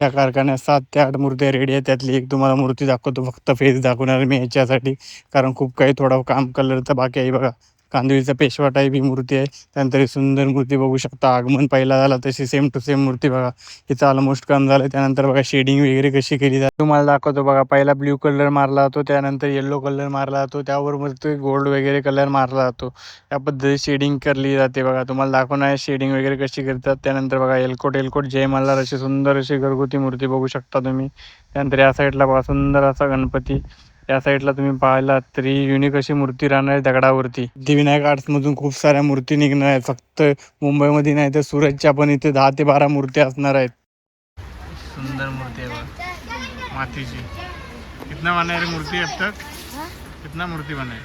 त्या कारखान्यात 7 ते 8 मूर्त्या रेडी आहेत. त्यातली एक तुम्हाला मूर्ती दाखवतो. फक्त फेस दाखवणार मी ह्याच्यासाठी, कारण खूप काही थोडं काम कलरचं बाकी आहे. बघा, कांदळीचा पेशवा टाईप ही मूर्ती आहे. त्यानंतर ही सुंदर मूर्ती बघू शकता. आगमन पहिला झाला तशी सेम टू सेम मूर्ती बघा. हिचं ऑलमोस्ट काम झालं. त्यानंतर बघा शेडिंग वगैरे कशी केली जाते तुम्हाला दाखवतो. बघा, पहिला ब्ल्यू कलर मारला जातो, त्यानंतर येलो कलर मारला जातो, त्यावर मग ते गोल्ड वगैरे कलर मारला जातो. त्या पद्धतीने शेडिंग करली जाते. बघा, तुम्हाला दाखवणार आहे शेडिंग वगैरे कशी करतात. त्यानंतर बघा, एलकोट जय मल्हार अशी सुंदर अशी घरगुती मूर्ती बघू शकता तुम्ही. त्यानंतर या साईडला बघा सुंदर असा गणपती. या साईडला तुम्ही पाहिलात तरी युनिक अशी मूर्ती राहणार आहे दगडावरती. सिद्धिविनायक आर्ट्समधून खूप साऱ्या मूर्ती निघणार आहेत. फक्त मुंबईमध्ये नाही तर सुरतच्या पण इथे 10 ते 12 मूर्ती असणार आहेत. सुंदर मूर्ती आहे बघा, मातीची. कितना बनाए रे मूर्ती अब तक? कितना मूर्ती बनाए?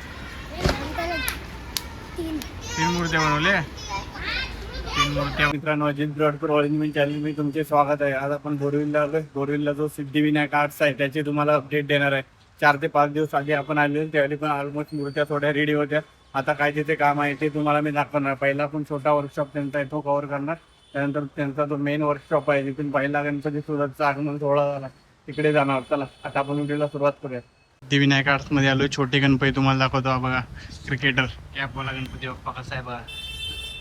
3 मूर्त्या बनवल्या. 3 मूर्त्या. मित्रांनो, अजित ब्रॉडकर ऑरेंजमेंट चॅनल मी तुमचे स्वागत आहे. आज आपण बोरिवलीला आलोय. बोरिवलीला जो सिद्धिविनायक आर्ट्स आहे त्याचे तुम्हाला अपडेट देणार आहे. 4 ते 5 दिवस आधी आपण आलेलो, त्यावेळी पण ऑलमोस्ट मूर्त्या थोड्या रेडी होत्या. आता काय तिथे काम आहे ते तुम्हाला मी दाखवणार. पहिला पण छोटा वर्कशॉप त्यांचा आहे तो कव्हर करणार. त्यानंतर त्यांचा जो मेन वर्कशॉप आहे जिथून पहिला गणपती सुरतचा आगमन सोहळा झाला तिकडे जाणार. चला आता आपण व्हिडिओला सुरुवात करूया. सिद्धिविनायक आर्ट्समध्ये आलो. छोटे गणपती तुम्हाला दाखवतो. बघा, क्रिकेटर कॅप वाला गणपती बाप्पा कसा आहे बघा.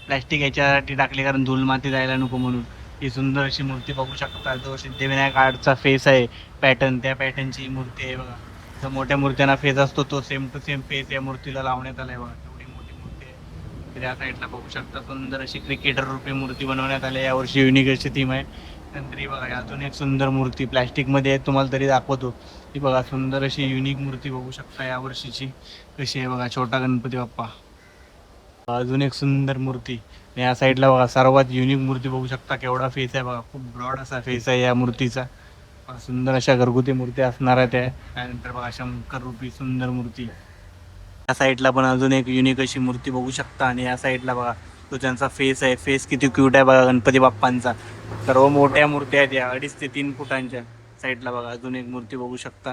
प्लॅस्टिक याच्यासाठी टाकले कारण धूल माती जायला नको म्हणून. ही सुंदर अशी मूर्ती बघू शकता. जो सिद्धिविनायक आर्टचा फेस आहे पॅटर्न, त्या पॅटर्नची मूर्ती आहे बघा. जो मोठ्या मूर्त्यांना फेस असतो तो सेम टू सेम फेस या मूर्तीला लावण्यात आलाय बघा. एवढी मोठी मूर्ती आहे. त्या साईडला बघू शकता सुंदर अशी क्रिकेटर रूपी मूर्ती बनवण्यात आली. यावर्षी युनिक अशी थीम आहे. नंतर ही बघा अजून एक सुंदर मूर्ती प्लॅस्टिकमध्ये आहे, तुम्हाला तरी दाखवतो. ही बघा सुंदर अशी युनिक मूर्ती बघू शकता यावर्षीची कशी आहे बघा. छोटा गणपती बाप्पा. अजून एक सुंदर मूर्ती. या साईडला बघा सर्वात युनिक मूर्ती बघू शकता. केवढा फेस आहे बघा. खूप ब्रॉड असा फेस आहे या मूर्तीचा. सुंदर अशा घरगुती मूर्ती असणार आहे त्या. त्यानंतर बघा शंकर रूपी सुंदर मूर्ती. या साईडला पण अजून एक युनिक अशी मूर्ती बघू शकता. आणि या साईडला बघा तो त्यांचा फेस आहे. फेस किती क्यूट आहे बघा गणपती बाप्पांचा. सर्व मोठ्या मूर्त्या आहेत या 2.5 ते 3 फुटांच्या. साईडला बघा अजून एक मूर्ती बघू शकता.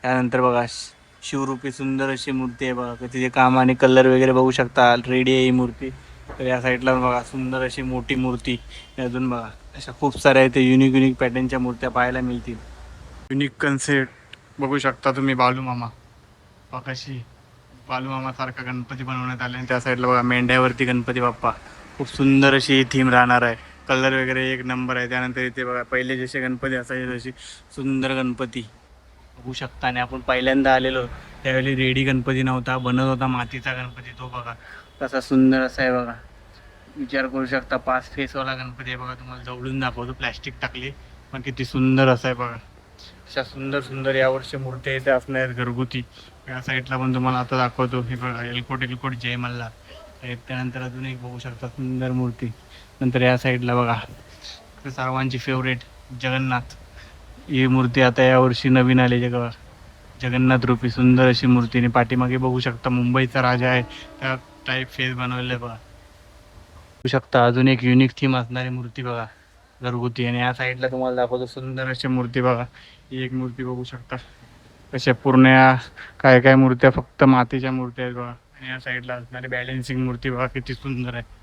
त्यानंतर बघा शिवरूपी सुंदर अशी मूर्ती आहे बघा. तिचे काम आणि कलर वगैरे बघू शकता. रेडी आहे ही मूर्ती. तर या साईडला बघा सुंदर अशी मोठी मूर्ती. अजून बघा अशा खूप साऱ्या इथे युनिक युनिक पॅटर्नच्या मूर्त्या पाहायला मिळतील. युनिक कन्सेप्ट बघू शकता तुम्ही. बालूमामा कशी बालूमामा सारखा गणपती बनवण्यात आले. आणि त्या साईडला बघा मेंढ्यावरती गणपती बाप्पा. खूप सुंदर अशी थीम राहणार आहे. कलर वगैरे एक नंबर आहे. त्यानंतर इथे बघा पहिले जसे गणपती असायचे तशी सुंदर गणपती बघू शकता. आणि आपण पहिल्यांदा आलेलो त्यावेळी रेडी गणपती नव्हता, बनत होता मातीचा गणपती. तो बघा कसा सुंदर असा आहे बघा. विचार करू शकता 5 फेसवाला गणपती आहे बघा. तुम्हाला जवळून दाखवतो. प्लॅस्टिक टाकली पण किती सुंदर असं आहे बघा. अशा सुंदर सुंदर यावर्षी मूर्त्या इथे असणार आहेत घरगुती. या साईडला पण तुम्हाला आता दाखवतो. हे बघा एलकोट जय मल्हार. त्यानंतर अजून एक बघू शकता सुंदर मूर्ती. नंतर या साईडला बघा सर्वांची फेवरेट जगन्नाथ. ही मूर्ती आता यावर्षी नवीन आली बघा. जगन्नाथ रूपी सुंदर अशी मूर्ती. आणि पाठीमागे बघू शकता मुंबईचा राजा आहे त्या टाईप फेस बनवलेला आहे बघा. बघू शकता अजून एक युनिक थीम असणारी मूर्ती बघा घरगुती. आणि या साईडला तुम्हाला दाखवतो सुंदर अशी मूर्ती बघा. ही एक मूर्ती बघू शकता. कशा पूर्ण काय काय मूर्त्या फक्त मातीच्या मूर्त्या आहेत बघा. आणि या साईडला असणारी बॅलेन्सिंग मूर्ती बघा किती सुंदर आहे.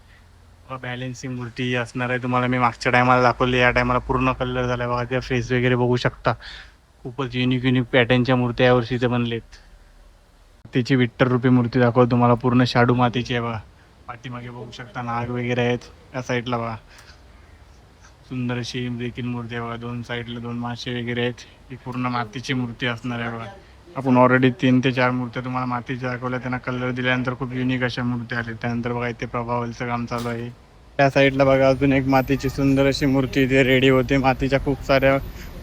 बॅलेन्सिंग मूर्ती असणार आहे. तुम्हाला मी मागच्या टायमाला दाखवली. या टायमाला पूर्ण कलर झाला बघा. त्या फेस वगैरे बघू शकता. खूपच युनिक युनिक पॅटर्नच्या मूर्त्या यावर्षीचे बनलेत. तिची विठ्ठल रूपी मूर्ती दाखवतो तुम्हाला. पूर्ण शाडू मातीची आहे बघा. पाठीमागे बघू शकता नाग वगैरे आहेत. या साईडला बघा सुंदर अशी देखील मूर्ती आहे बघा. 2 साईडला 2 मासे वगैरे आहेत. ही पूर्ण मातीची मूर्ती असणार आहे बघा. आपण ऑलरेडी 3 ते 4 मूर्त्या तुम्हाला मातीच्या दाखवल्या. त्यांना कलर दिल्यानंतर खूप युनिक अशा मूर्त्या आल्या. त्यानंतर बघा इथे प्रभावलचं काम चालू आहे. त्या साईडला बघा अजून एक मातीची सुंदर अशी मूर्ती इथे रेडी होते. मातीच्या खूप साऱ्या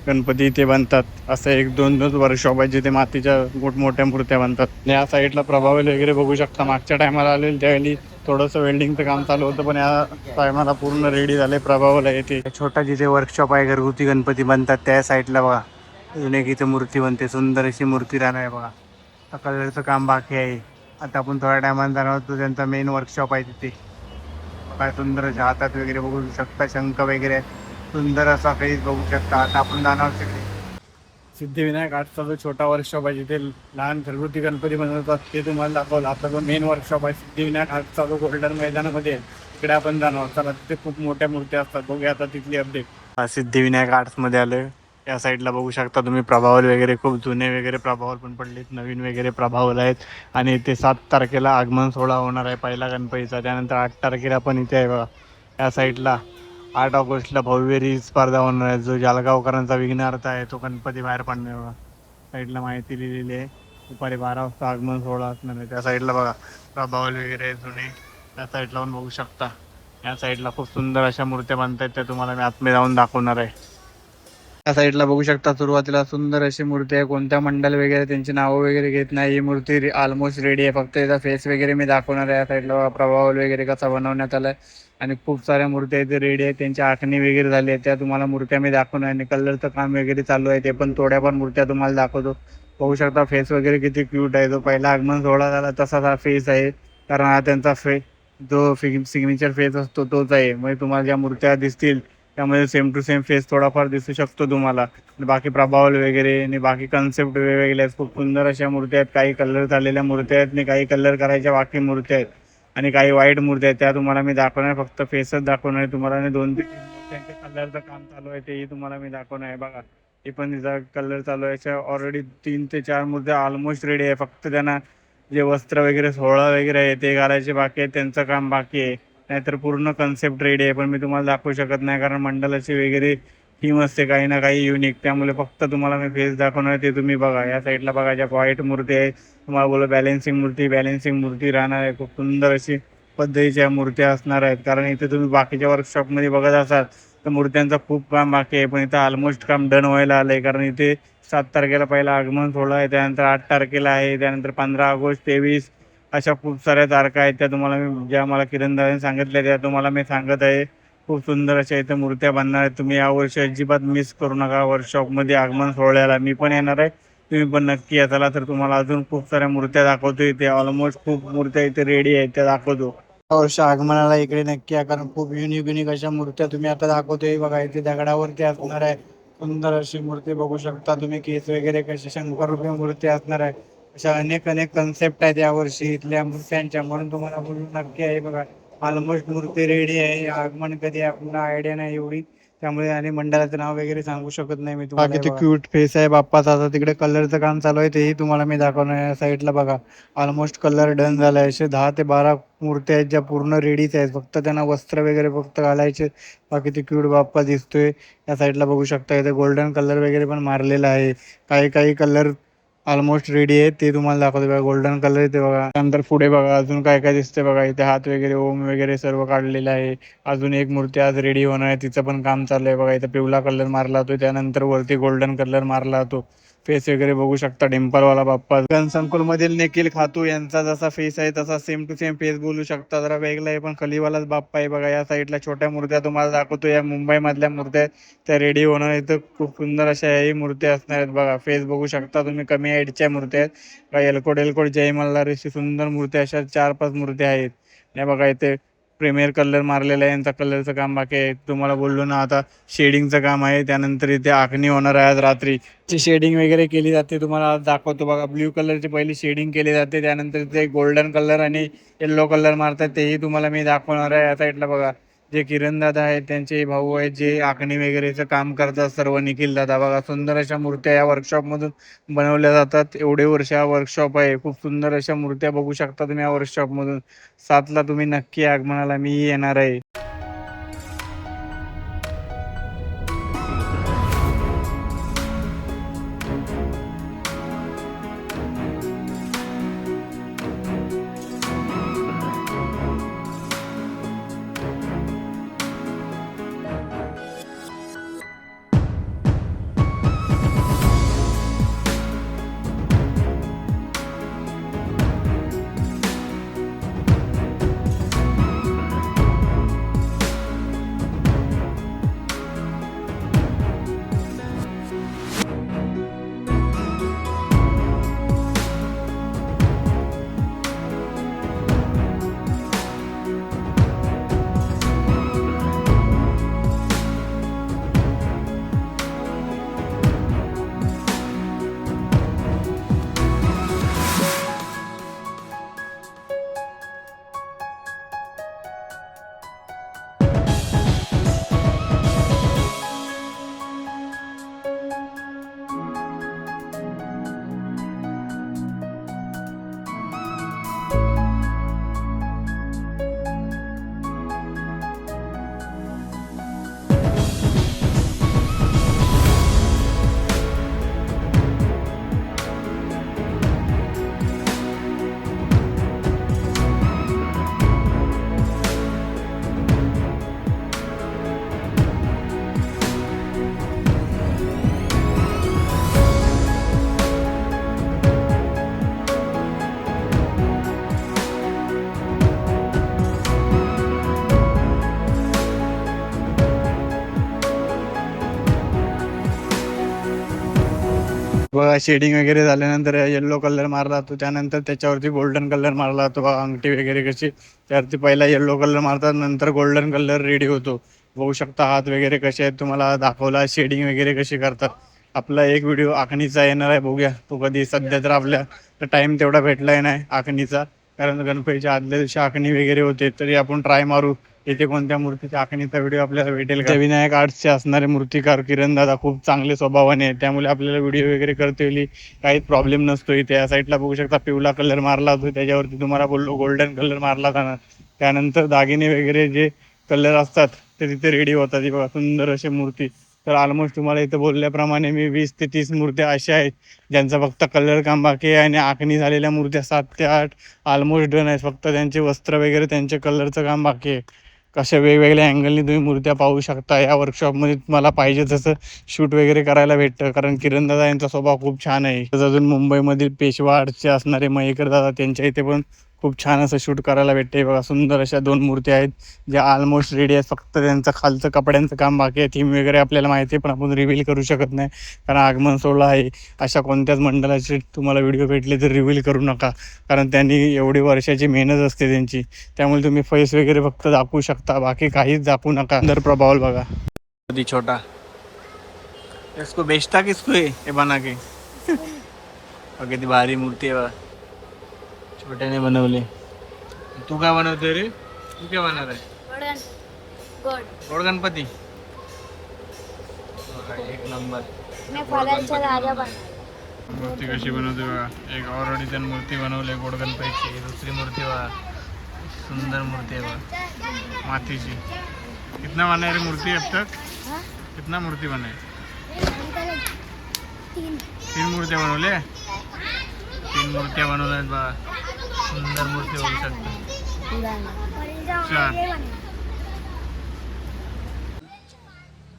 गणपती इथे बनतात. असं 1-2 वर्कशॉप आहे जिथे मातीच्या मोठमोठ्या मूर्त्या बनतात. या साईडला प्रभावल वगैरे बघू शकता. मागच्या टायमाला आलेलं त्यावेळी थोडंसं वेल्डिंगचं काम चालू होतं पण या टायमाला पूर्ण रेडी झाले. प्रभावल आहे ते छोटा जिथे वर्कशॉप आहे घरगुती गणपती बनतात त्या साईडला बघा अजून एक इथे मूर्ती बनते. सुंदर अशी मूर्ती राहणार आहे बघा. कलरचं काम बाकी आहे. आता आपण थोड्या टायमाला जाणार होतो. त्यांचा मेन वर्कशॉप आहे तिथे. काय सुंदर अशा हातात वगैरे बघू शकता. शंख वगैरे सुंदर असा फेस बघू शकता. आता आपण जाणार तिकडे सिद्धिविनायक आर्टचा जो छोटा वर्कशॉप आहे जिथे लहान घरगुती गणपती बनवतात ते तुम्हाला दाखवलं. आपला जो मेन वर्कशॉप आहे सिद्धिविनायक आर्टचा जो गोल्डन मैदानामध्ये आहे तिकडे आपण जाणार. चला तिथे खूप मोठ्या मूर्त्या असतात, बघूया आता तिथली अपडेट. सिद्धिविनायक आर्ट्समध्ये आलं. या साईडला बघू शकता तुम्ही प्रभावल वगैरे, खूप जुने वगैरे प्रभावल पण पडलेत, नवीन वगैरे प्रभावल आहेत. आणि इथे 7 तारखेला आगमन सोहळा होणार आहे पहिला गणपतीचा. त्यानंतर 8 तारखेला पण इथे आहे बघा या साईडला 8 ऑगस्टला भव्य रीत स्पर्धा होणार आहे. जो जालगावकरांचा विघ्नार्थ आहे तो गणपती बाहेर पडणार बघा. साईडला माहिती लिहिलेली आहे. दुपारी 12 वाजता आगमन सोहळा असणार आहे. त्या साईडला बघा प्रभावल वगैरे जुने, त्या साईडला पण बघू शकता. या साईडला खूप सुंदर अशा मूर्त्या बांधतायत, त्या तुम्हाला मी आतमध्ये जाऊन दाखवणार आहे. या साईडला बघू शकता सुरुवातीला सुंदर अशी मूर्ती आहे. कोणत्या मंडळ वगैरे त्यांची नावं वगैरे घेत नाही. ही मूर्ती ऑलमोस्ट रेडी आहे, फक्त याचा फेस वगैरे मी दाखवणार आहे. या साईडला प्रभावल वगैरे कसा बनवण्यात आलाय आणि खूप साऱ्या मूर्त्या इथे रेडी आहेत. त्यांची आखणी वगैरे झाली आहे, त्या तुम्हाला मूर्त्या मी दाखवणार. आणि कलरचं काम वगैरे चालू आहे, ते पण थोड्याफार मूर्त्या तुम्हाला दाखवतो. बघू शकता फेस वगैरे किती क्यूट आहे. जो पहिला आगमन सोहळा झाला तसाच हा फेस आहे, कारण हा त्यांचा जो सिग्नेचर फेस असतो तोच आहे. म्हणजे तुम्हाला ज्या मूर्त्या दिसतील त्यामध्ये सेम टू सेम फेस थोडाफार दिसू शकतो तुम्हाला. बाकी प्रभावल वगैरे आणि बाकी कन्सेप्ट वेगवेगळे आहेत. खूप सुंदर अशा मूर्त्या आहेत. काही कलर झालेल्या मूर्त्या आहेत आणि काही कलर करायच्या बाकी मूर्त्या आहेत आणि काही व्हाईट मूर्त्या आहेत. त्या तुम्हाला मी दाखवणार, फक्त फेसच दाखवणार आहे तुम्हाला. आणि 2 ते 3 मूर्त्यांच्या कलरचं काम चालू आहे, तेही तुम्हाला मी दाखवणार आहे. बघा हे पण तिचा कलर चालू आहे. ऑलरेडी 3 ते 4 मूर्त्या ऑलमोस्ट रेडी आहे. फक्त त्यांना जे वस्त्र वगैरे सोहळा वगैरे आहे ते घालायचे बाकी आहे, त्यांचं काम बाकी आहे. नाहीतर पूर्ण कन्सेप्ट रेडी आहे, पण मी तुम्हाला दाखवू शकत नाही कारण मंडळाची वगैरे थीम असते काही ना काही युनिक. त्यामुळे फक्त तुम्हाला मी फेस दाखवणार, ते तुम्ही बघा. या साईडला बघा ज्या व्हाईट मूर्ती आहे, तुम्हाला बोला बॅलेन्सिंग मूर्ती राहणार आहे. खूप सुंदर अशी पद्धतीच्या मूर्त्या असणार आहेत. कारण इथे तुम्ही बाकीच्या वर्कशॉपमध्ये बघत असाल तर मूर्त्यांचं खूप काम बाकी आहे, पण इथं ऑलमोस्ट काम डन व्हायला आलं आहे. कारण इथे 7 तारखेला पहिला आगमन सोहळा आहे, त्यानंतर 8 तारखेला आहे, त्यानंतर 15 ऑगस्ट, 23 अशा खूप साऱ्या तारखा आहेत. त्या तुम्हाला मी ज्या मला किरण दादाने सांगितल्या त्या तुम्हाला मी सांगत आहे. खूप सुंदर अशा इथे मूर्त्या बांधणार आहेत. तुम्ही यावर्षी अजिबात मिस करू नका वर्कशॉपमध्ये आगमन सोहळ्याला. मी पण येणार आहे, तुम्ही पण नक्की या. चला तर तुम्हाला अजून खूप साऱ्या मूर्त्या दाखवतो. इथे ऑलमोस्ट खूप मूर्त्या इथे रेडी आहेत, त्या दाखवतो. या वर्षी आगमनाला इकडे नक्की या, कारण खूप युनिक अशा मूर्त्या तुम्ही आता दाखवतोय. बघा इथे दगडावरती असणार आहे सुंदर अशी मूर्ती, बघू शकता तुम्ही. केस वगैरे कसे शंकररूपी मूर्ती असणार आहे. अशा अनेक कन्सेप्ट आहेत यावर्षी इथल्या मूर्त्यांच्या, म्हणून तुम्हाला बोलून नक्की आहे. बघा ऑलमोस्ट मूर्ती रेडी आहे. आगमन कधी आपल्याला आयडिया नाही एवढी, त्यामुळे आणि मंडळाचं नाव वगैरे सांगू शकत नाही मी तुम्हाला. किती क्यूट फेस आहे बाप्पाचा. आता तिकडे कलरचं काम चालू आहे, तेही तुम्हाला मी दाखवणार आहे. साईडला बघा ऑलमोस्ट कलर डन झाला आहे. असे 10 ते 12 मूर्त्या आहेत ज्या पूर्ण रेडीच आहेत, फक्त त्यांना वस्त्र वगैरे फक्त घालायचे. बाकी ते क्यूट बाप्पा दिसतोय. या साईडला बघू शकता इथे गोल्डन कलर वगैरे पण मारलेला आहे. काही कलर ऑलमोस्ट रेडी आहे, ते तुम्हाला दाखवतो. बघा गोल्डन कलर इथे बघा. त्यानंतर पुढे बघा अजून काय काय दिसते बघा. इथे हात वगैरे ओम वगैरे सर्व काढलेलं आहे. अजून एक मूर्ती आज रेडी होणार आहे, तिचं पण काम चालू आहे. बघा इथे पिवळा कलर मारला होतो, त्यानंतर वरती गोल्डन कलर मारला होतो. फेस वगैरे बघू शकता डिंपलवाला बाप्पा. गणसंकुल मधील निखिल खातू यांचा जसा फेस आहे तसा सेम टू सेम फेस बोलू शकता. जरा वेगळा आहे पण खलीवालाच बाप्पा आहे. बघा या साईडला छोट्या मूर्त्या तुम्हाला दाखवतो. या मुंबई मधल्या मूर्त्या आहेत, त्या रेडी होणार आहेत. खूप सुंदर अशा ही मूर्त्या असणार आहेत. बघा फेस बघू शकता तुम्ही. कमी हाईटच्या मूर्त्या आहेत. बघा एलकोट जय मल्हार अशी सुंदर मूर्त्या, अशा 4-5 मूर्त्या आहेत. या बघा इथे प्रीमियर कलर मारलेला आहे, यांचा कलरचं काम बाकी आहे. तुम्हाला बोललो ना आता शेडिंगचं काम आहे. त्यानंतर इथे आखणी होणार आहे आज रात्री. शेडिंग वगैरे केली जाते, तुम्हाला दाखवतो. बघा ब्ल्यू कलरची पहिली शेडिंग केली जाते, त्यानंतर ते गोल्डन कलर आणि येल्लो कलर मारतात, तेही तुम्हाला मी दाखवणार आहे. या साईडला बघा जे किरण दादा आहेत त्यांचे भाऊ आहेत, जे आखणी वगैरेचं काम करतात सर्व, निखिल दादा. बघा सुंदर अशा मूर्त्या या वर्कशॉपमधून बनवल्या जातात. एवढे वर्ष हा वर्कशॉप आहे. खूप सुंदर अशा मूर्त्या बघू शकता तुम्ही या वर्कशॉपमधून. 7ला तुम्ही नक्की आगमनाला मी येणार आहे. बघा शेडिंग वगैरे झाल्यानंतर येल्लो कलर मारला जातो, त्यानंतर त्याच्यावरती गोल्डन कलर मारला जातो बघा. अंगठी वगैरे कशी त्यावरती पहिला येल्लो कलर मारतात, नंतर गोल्डन कलर रेडी होतो. बघू शकता हात वगैरे कसे आहेत, तुम्हाला दाखवला शेडिंग वगैरे कशी करतात. आपला एक व्हिडिओ आखणीचा येणार आहे, बघूया तो कधी. सध्या तर आपल्या टाइम तेवढा भेटलाय नाही आखणीचा, कारण गणपतीच्या आदल्या दिवशी आखणी वगैरे होते. तरी आपण ट्राय मारू इथे कोणत्या मूर्तीच्या आखणीचा व्हिडिओ आपल्याला भेटेल का. विनायक आर्ट्सचे असणारे मूर्तिकार किरण दादा खूप चांगले स्वभावाने आहे, त्यामुळे आपल्याला व्हिडिओ वगैरे करता येईल, काहीच प्रॉब्लेम नसतो. इथे या साईडला बघू शकता पिवळा कलर मारला होतो, त्याच्यावरती तुम्हाला बोललो गोल्डन कलर मारला जाणार. त्यानंतर दागिने वगैरे जे कलर असतात ते तिथे रेडी होतात. ही बघा सुंदर अशी मूर्ती. तर ऑलमोस्ट तुम्हाला इथं बोलल्याप्रमाणे मी 20 ते 30 मूर्त्या अशा आहेत ज्यांचा फक्त कलर काम बाकी आहे, आणि आखणी झालेल्या मूर्त्या 7 ते 8 ऑलमोस्ट डन आहेत. फक्त त्यांचे वस्त्र वगैरे त्यांचे कलरचं काम बाकी आहे. कशा वेगवेगळ्या अँगलनी तुम्ही मूर्त्या पाहू शकता. या वर्कशॉपमध्ये तुम्हाला पाहिजे तसं शूट वगैरे करायला भेटतं, कारण किरण दादा यांचा स्वभाव खूप छान आहे. तसंच अजून मुंबईमधील पेशवा आर्टचे असणारे मयेकर दादा, त्यांच्या इथे पण खूप छान असं शूट करायला भेटते. बघा सुंदर अशा 2 मूर्त्या आहेत ज्या ऑलमोस्ट रेडी आहेत, फक्त त्यांचं खालचं कपड्यांचं काम बाकी आहे. थीम वगैरे आपल्याला माहिती आहे, पण आपण रिव्हील करू शकत नाही, कारण आगमन सोहळा आहे. अशा कोणत्याच मंडळाचे तुम्हाला व्हिडिओ भेटले तर रिव्हील करू नका, कारण त्यांनी एवढी वर्षाची मेहनत असते त्यांची. त्यामुळे तुम्ही फेस वगैरे फक्त दाखवू शकता, बाकी काहीच दाखवू नका. सुंदर प्रभावल बघा कधी छोटा, इसको बेचता किसको हे बना के. किती भारी मूर्ती आहे बघा, छोट्याने बनवले. तू काय बनवतोय रे? तू काय बनवणार आहे? गोड गणपती. एक नंबर मूर्ती कशी बनवते बघा. एक ऑलरेडी त्यानं मूर्ती बनवली गोड गणपतीची. दुसरी मूर्ती बघा, सुंदर मूर्ती आहे बघा मातीची. कितना बनाए रे मूर्ती अब तक? कितना मूर्ती बनाए? 3 मूर्त्या बनवल्या. 3 मूर्त्या बनवल्यात बघा. सुंदर मूर्ती होऊ शकते.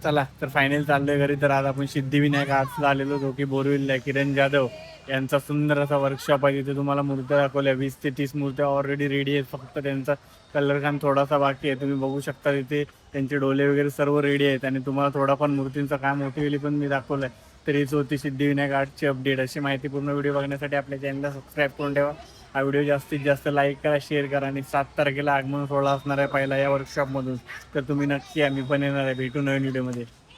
चला तर फायनल चाललोय घरी. तर आज आपण सिद्धिविनायक आर्ट्सला आलेलो, जो की बोरविलला किरण जाधव यांचा सुंदर असा वर्कशॉप आहे. तिथे तुम्हाला मूर्त्या दाखवल्या. 20 ते 30 मूर्त्या ऑलरेडी रेडी आहेत, फक्त त्यांचा कलर काम थोडासा बाकी आहे. तुम्ही बघू शकता तिथे त्यांचे डोले वगैरे सर्व रेडी आहेत, आणि तुम्हाला थोडाफार मूर्तींचं काम मोठी पण मी दाखवलं आहे. तर हीच होती सिद्धिविनायक आर्टची अपडेट. अशी माहितीपूर्ण व्हिडिओ बघण्यासाठी आपल्या चॅनलला सबस्क्राईब करून ठेवा. हा व्हिडिओ जास्तीत जास्त लाईक करा, शेअर करा, आणि 7 तारखेला आगमन सोहळा असणार आहे पहिला या वर्कशॉपमधून. तर तुम्ही नक्की या, मी पण येणार आहे. भेटू नवीन व्हिडिओमध्ये.